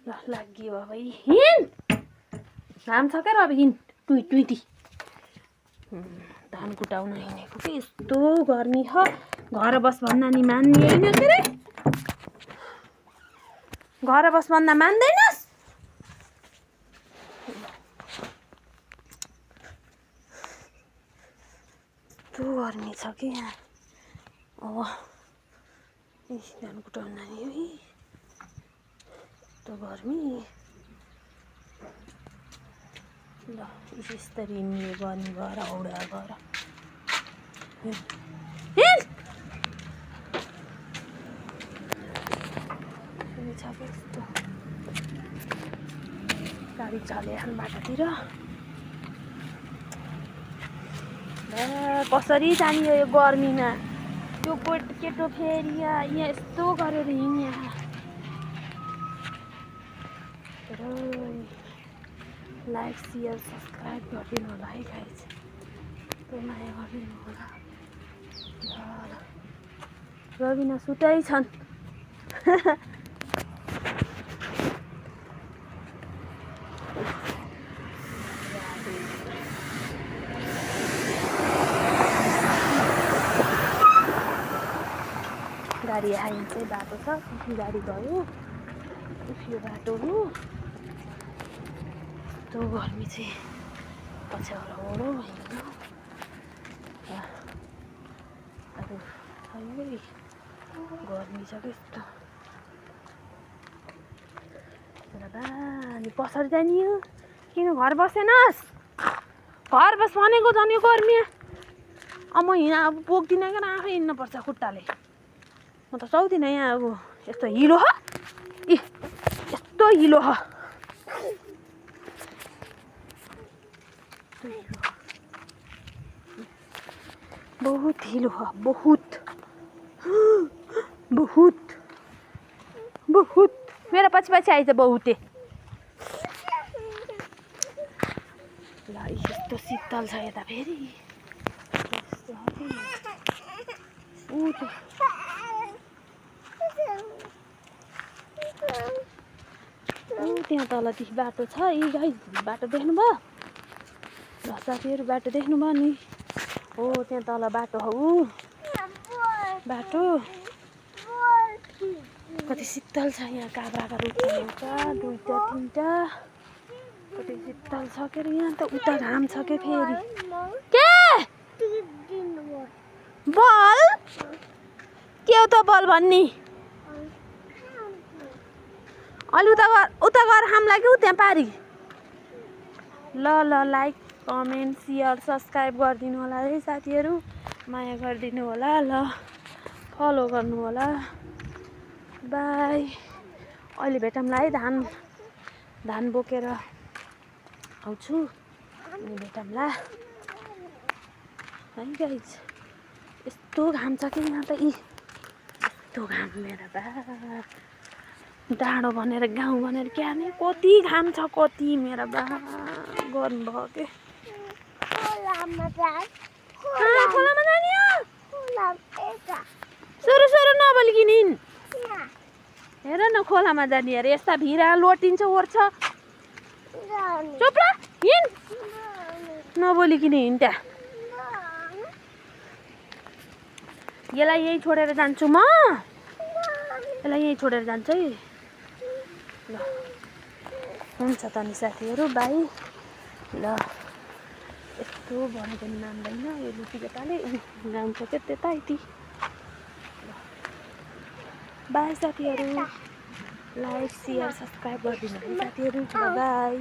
ल लाग्यो अब हिँड घाम छ क्या अब हिँड टुइटी धान कुटाउन हिँडेको कि यस्तो गर्मी छ घर बस भन्दा नि मान्ने होइन के रे घर बस भन्दा मान्दैनस् यस्तो गर्मी छ कि यहाँ अब धान कुटाउन जाने है यस्तो गर्मी ल यसरी हिँड्ने गर्मी भएर औडा भएर गाडी चले बाटोतिर कसरी जाने यो गर्मीमा त्यो केटो फेरि यहाँ यस्तो गरेर हिँड्ने लाइक शेयर सब्सक्राइब गरिदिनु होला है गाइज त्यो माया गरिदिनु होला रबिना सुतै छन् गाडी आयो चाहिँ बाटो छ गाडी गयो यो बाटो हो यस्तो गर्मी चाहिँ पछ्याएर ओडो हिँड्नु अब गर्मी छ कि यस्तो अनि कसरी जाने हो किन घर बसेनस् घर बस भनेको जाने गर्मी अब म हिँड अब बोक्दिनँ क्या आफै हिँड्नुपर्छ खुट्टाले म त सक्दिनँ यहाँ अब यस्तो हिलो हो यस्तो हिलो हो बहुत हिलो हो बहुत बहुत बहुत मेरो पछि पछि आइज बहुते ल यस्तो शीतल छ यता फेरि त्यहाँ तलदेखि बाटो छ यी गाइस बाटो देख्नुभयो ल साथीहरू बाटो देख्नुभयो नि हो त्यहाँ तल बाटो हो बाटो कति शीतल छ यहाँ काभ्राका रुखहरू एउटा दुईटा तिनटा कति शीतल छ के अरे यहाँ त उता घाम छ के फेरि के बल के हो त बल भन्नी अलि उता गएर खाम लाग्यो त्यहाँ पारी ल लाइक कमेन्ट शेयर सब्सक्राइब गरिदिनु होला है साथीहरू माया गरिदिनु होला ल फलो गर्नु होला बाई अहिले भेटौँला है धान बोकेर आउँछु अनि भेटौँला है गाइज यस्तो घाम छ कि यहाँ त यस्तो घाम मेरो बा डाँडो भनेर गाउँ भनेर क्या नि कति घाम छ कति मेरो बा गर्नुभयो के खोलामा जाने सुरु नबोलिकन हिँड हेर न खोलामा जाने अरे यस्ता भिरा लोटिन्छ ओर्छ चुप र हिँड नबोलिकन हिँड त्यहाँ यसलाई यही छोडेर जान्छु म यसलाई यही छोडेर जान्छु है ल हुन्छ त नि साथीहरू बाई ल यस्तो भनेको पनि मान्दैन यो लुटी केटाले जान्छ क्या त्यता यति बाई साथीहरू लाइक शेयर सब्सक्राइब गरिदिनु है साथीहरू बाई